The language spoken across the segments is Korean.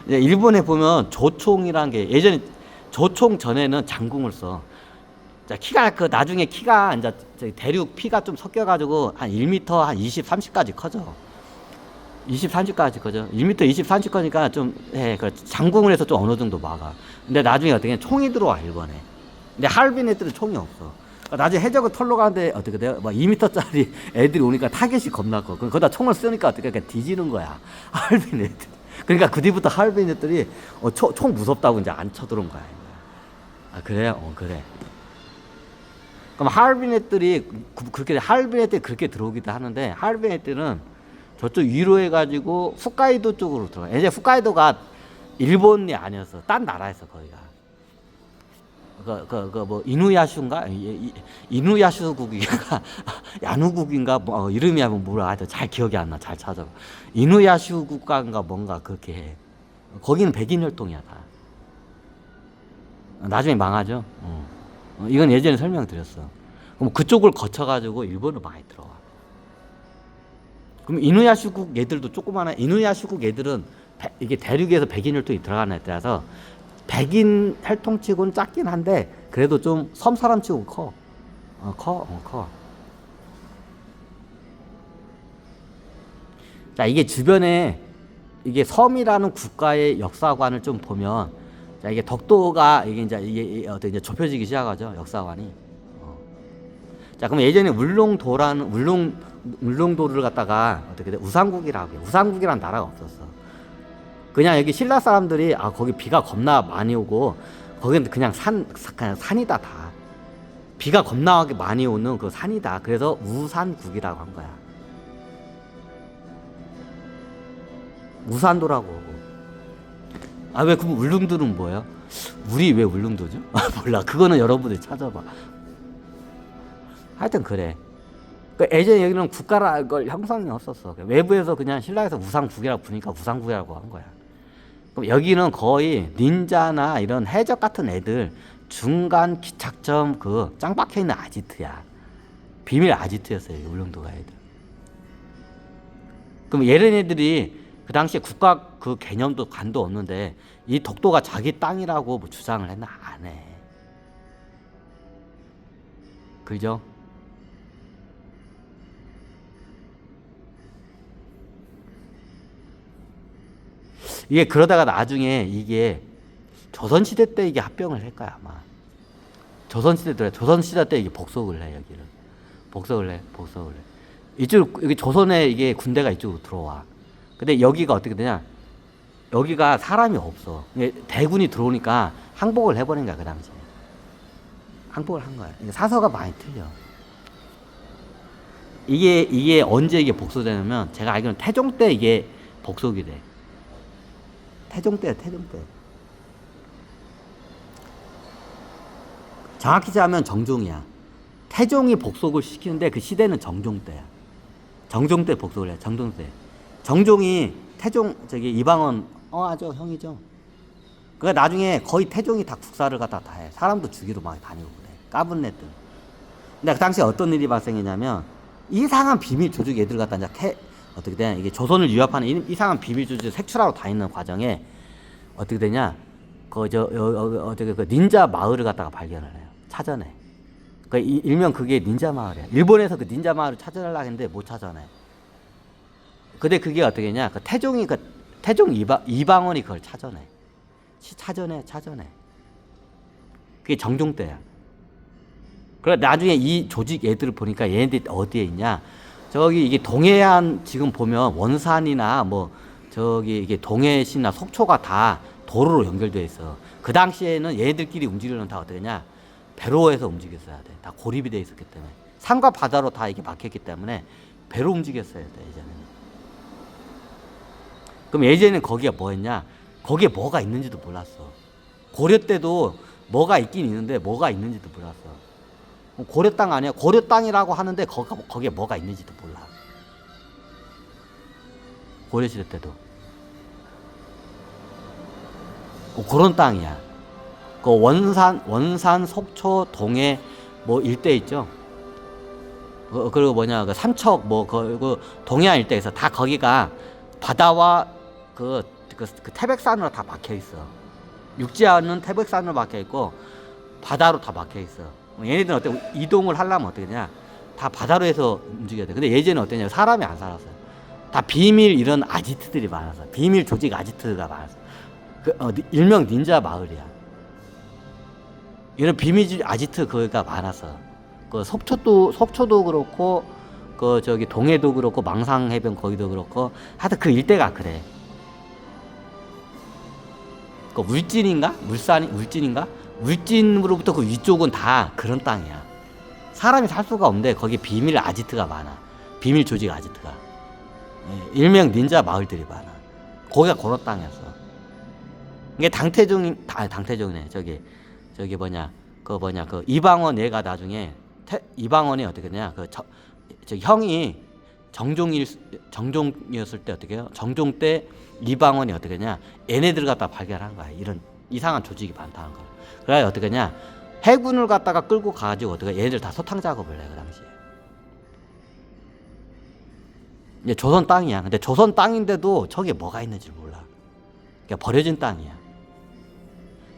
일본에 보면 조총이라는 게 예전에 조총 전에는 장궁을 써. 자, 키가 나중에 키가 이제 대륙 피가 좀 섞여가지고 한 1m 한 20, 30까지 커져. 20, 30까지 커져. 1m 20, 30 커니까 좀 장궁을 해서 좀 어느 정도 막아. 근데 나중에 어떻게 총이 들어와 일본에. 근데 하얼빈 애들은 총이 없어. 나중에 해적을 털러 가는데 어떻게 돼요? 막 2m짜리 애들이 오니까 타겟이 겁나 커. 거기다 총을 쓰니까 어떻게 뒤지는 거야. 하얼빈 애들. 그러니까 그 뒤부터 하얼빈 애들이 총 무섭다고 이제 안 쳐들어온 거야. 아 그래요? 그래. 그럼 하얼빈 애들이 그렇게 하얼빈 애들이 그렇게 들어오기도 하는데 하얼빈 애들은 저쪽 위로 해가지고 홋카이도 쪽으로 들어가. 이제 홋카이도가 일본이 아니었어. 딴 나라였어 거기가. 뭐 이누야슈인가 이누야슈국인가 야누국인가 뭐 이름이 뭐라 하여튼 잘 기억이 안 나. 잘 찾아봐. 이누야슈 국가인가 뭔가 그렇게 해. 거기는 백인 혈통이야 다. 나중에 망하죠. 이건 예전에 설명드렸어. 그럼 그쪽을 거쳐가지고 일본으로 많이 들어와. 그럼 이누야슈국 애들도 조그마한 이누야슈국 애들은 이게 대륙에서 백인 혈통이 들어가는 애들라서 백인 혈통치고는 작긴 한데 그래도 좀 섬 사람치고 커. 커. 자, 이게 주변에 이게 섬이라는 국가의 역사관을 좀 보면 자, 이게 덕도가 이게 어떻게 이제 좁혀지기 시작하죠. 역사관이. 자, 그럼 예전에 울릉도를 갖다가 어떻게 돼? 우상국이라고 해. 우상국이란 나라가 없었어. 그냥 여기 신라 사람들이 거기 비가 겁나 많이 오고 거기는 그냥 산이다 다. 비가 겁나 많이 오는 그 산이다. 그래서 우산국이라고 한 거야. 우산도라고. 왜 그럼 울릉도는 뭐예요? 우리 왜 울릉도죠? 몰라. 그거는 여러분들이 찾아봐. 하여튼 그래. 예전에 여기는 국가라 걸 형성이 없었어. 외부에서 그냥 신라에서 우상국이라고 부르니까 우상국이라고 한 거야. 그럼 여기는 거의 닌자나 이런 해적 같은 애들 중간 기착점 그 짱 박혀 있는 아지트야. 비밀 아지트였어요. 울릉도가 애들. 그럼 얘네 애들이 그 당시에 국가 그 개념도 관도 없는데 이 독도가 자기 땅이라고 뭐 주장을 했나? 안 해. 그죠? 이게 그러다가 나중에 이게 조선시대 때 이게 합병을 할 거야 아마. 조선시대 때 이게 복속을 해 여기를. 복속을 해. 이쪽 여기 조선에 이게 군대가 이쪽으로 들어와. 근데 여기가 어떻게 되냐? 여기가 사람이 없어. 대군이 들어오니까 항복을 해버린 거야 그 당시에. 항복을 한 거야. 사서가 많이 틀려. 이게 언제 이게 복속되냐면 제가 알기로는 태종 때 이게 복속이 돼. 태종 때. 정확히 자면 정종이야. 태종이 복속을 시키는데 그 시대는 정종 때야. 정종 때 복속을 해. 정종 때. 정종이 태종 이방원 아죠 형이죠. 그러니까 나중에 거의 태종이 다 국사를 갖다 다 해. 사람도 죽이러 막 다니고 그래. 까분 애들. 근데 그 당시에 어떤 일이 발생했냐면 이상한 비밀 조직 애들 갖다 이제 어떻게 되냐 이게 조선을 위협하는 이상한 비밀 조직 색출하러 다니는 과정에 어떻게 되냐 그 닌자 마을을 갖다가 발견을 해요. 찾아내. 일명 그게 닌자 마을이야. 일본에서 그 닌자 마을을 찾아내려고 했는데 못 찾아내. 근데 그게 어떻게 했냐 태종 이방원이 그걸 찾아내. 그게 정종 때야. 그래 나중에 이 조직 애들을 보니까 얘네들이 어디에 있냐? 저기 이게 동해안 지금 보면 원산이나 뭐 저기 이게 동해시나 속초가 다 도로로 연결돼 있어. 그 당시에는 얘네들끼리 움직이려면 다 어떻게냐? 배로에서 움직였어야 돼. 다 고립이 돼 있었기 때문에 산과 바다로 다 이게 막혔기 때문에 배로 움직였어야 돼 예전에는. 그럼 예전에는 거기가 뭐였냐? 거기에 뭐가 있는지도 몰랐어. 고려 때도 뭐가 있긴 있는데 뭐가 있는지도 몰랐어. 고려 땅 아니야? 고려 땅이라고 하는데 거기에 뭐가 있는지도 몰라. 고려 시대 때도. 그런 땅이야. 그 원산, 속초, 동해 뭐 일대 있죠. 그리고 그 삼척 그 동해안 일대에서 다 거기가 바다와 그 태백산으로 다 막혀 있어. 육지하는 태백산으로 막혀 있고 바다로 다 막혀 있어. 얘네들은 어때 이동을 하려면 어떻게 되냐? 다 바다로 해서 움직여야 돼. 근데 예전에 어땠냐? 사람이 안 살았어요. 다 비밀 이런 아지트들이 많아서 비밀 조직 아지트가 많았어. 일명 닌자 마을이야. 이런 비밀 아지트 그가 많아서 그 속초도 그렇고 그 저기 동해도 그렇고 망상해변 거기도 그렇고 하여튼 그 일대가 그래. 그 울진인가? 울진으로부터 그 위쪽은 다 그런 땅이야. 사람이 살 수가 없는데 거기 비밀 아지트가 많아. 비밀 조직 아지트가. 예, 일명 닌자 마을들이 많아. 거기가 그런 땅이었어. 이게 당태종이네. 저기 그 이방원 얘가 나중에 이방원이 어떻게 되냐? 저 형이 정종이었을 때 어떻게 해요? 정종 때 이방원이 어떻게 하냐? 얘네들 갖다 발견한 거야. 이런 이상한 조직이 많다는 거. 그래 어떻게 하냐? 해군을 갖다가 끌고 가가지고 어떻게 얘네들 다 소탕 작업을 해 그 당시에. 이제 조선 땅이야. 근데 조선 땅인데도 저게 뭐가 있는지 몰라. 그러니까 버려진 땅이야.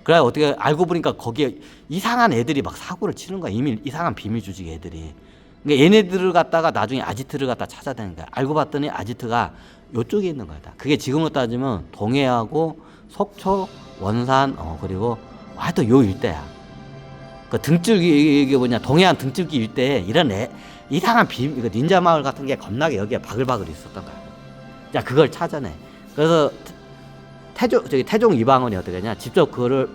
그래 어떻게 알고 보니까 거기에 이상한 애들이 막 사고를 치는 거야. 이미 이상한 비밀 조직 애들이. 그러니까 얘네들을 갖다가 나중에 아지트를 갖다 찾아다니는 거야. 알고 봤더니 아지트가 요쪽에 있는 거야. 그게 지금으로 따지면 동해하고 속초, 원산, 그리고 하여튼 요 일대야. 그 등줄기 이게 뭐냐 동해안 등줄기 일대에 이런 이상한 이거 닌자 마을 같은 게 겁나게 여기에 바글바글 있었던 거야. 자 그걸 찾아내. 그래서 태종 이방원이 어떻게 하냐 직접 그거를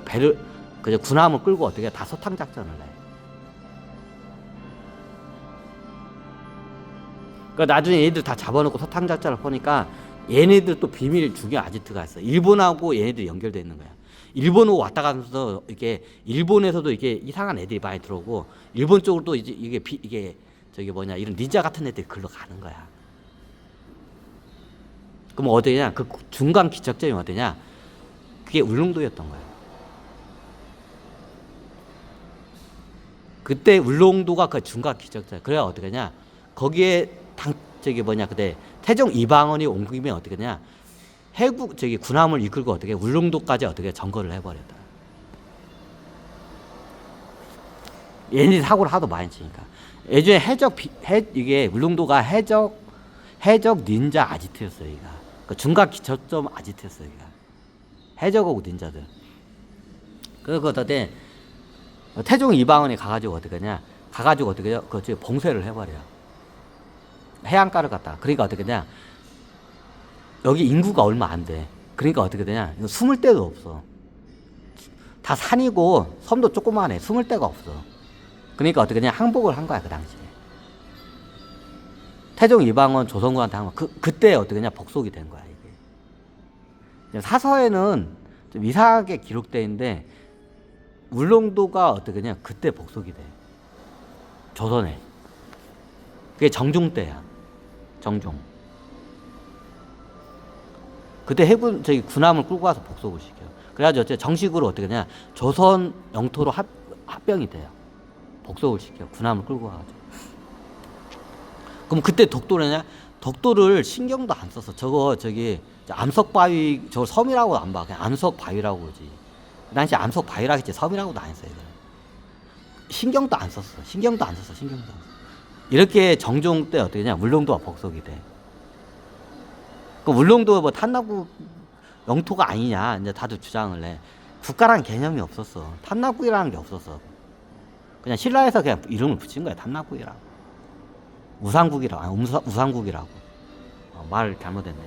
군함을 끌고 어떻게 다 소탕 작전을 해. 그 나중에 얘들 다 잡아놓고 소탕 작전을 보니까 얘네들 또 비밀 중요한 아지트가 있어. 일본하고 얘네들이 연결돼 있는 거야. 일본으로 왔다 가면서 이렇게 일본에서도 이게 이상한 애들이 많이 들어오고 일본 쪽으로 또 이제 이게 저기 뭐냐 이런 닌자 같은 애들이 글로 가는 거야. 그럼 어디냐? 그 중간 기척점이 어디냐? 그게 울릉도였던 거야. 그때 울릉도가 그 중간 기척점. 그래야 어떻게 하냐? 거기에 그때 태종 이방원이 온 김에 어떻게 하냐? 군함을 이끌고 어떻게 울릉도까지 어떻게 점거를 해버렸다. 얘네들이 사고를 하도 많이 치니까. 예전에 이게 울릉도가 해적 닌자 아지트였어, 여기가. 그 중간 기초점 아지트였어, 여기가. 해적하고 닌자들. 그래서 그때 태종 이방원이 가가지고 어떻게 하냐? 가가지고 어떻게 해요? 그 봉쇄를 해버려. 해안가를 갖다. 그러니까 어떻게 되냐? 여기 인구가 얼마 안 돼. 그러니까 어떻게 되냐? 숨을 데도 없어. 다 산이고 섬도 조그만해. 숨을 데가 없어. 그러니까 어떻게 되냐? 항복을 한 거야 그 당시에. 태종 이방원 조선군한테 한 거. 그때 어떻게 되냐? 복속이 된 거야 이게. 사서에는 좀 이상하게 기록돼 있는데 울릉도가 어떻게 되냐? 그때 복속이 돼. 조선에. 그게 정종 때야. 정종. 그때 군함을 끌고 와서 복속을 시켜. 그래가지고 어째 정식으로 어떻게 되냐? 조선 영토로 합병이 돼요. 복속을 시켜. 군함을 끌고 와가지고. 그럼 그때 독도냐? 독도를 신경도 안 썼어. 암석바위, 저거 섬이라고 안 봐. 그냥 암석바위라고 그러지. 그 당시 암석바위라 했지 섬이라고도 안 했어요. 신경도 안 썼어. 신경도 안 썼어. 이렇게 정종 때 어떻게 되냐? 울릉도가 복속이 돼. 그 울릉도 뭐 탄납국 영토가 아니냐 이제 다들 주장을 해. 국가라는 개념이 없었어. 탄납국이라는 게 없었어. 그냥 신라에서 그냥 이름을 붙인 거야. 탄납국이라고. 우상국이라고. 말 잘못했네.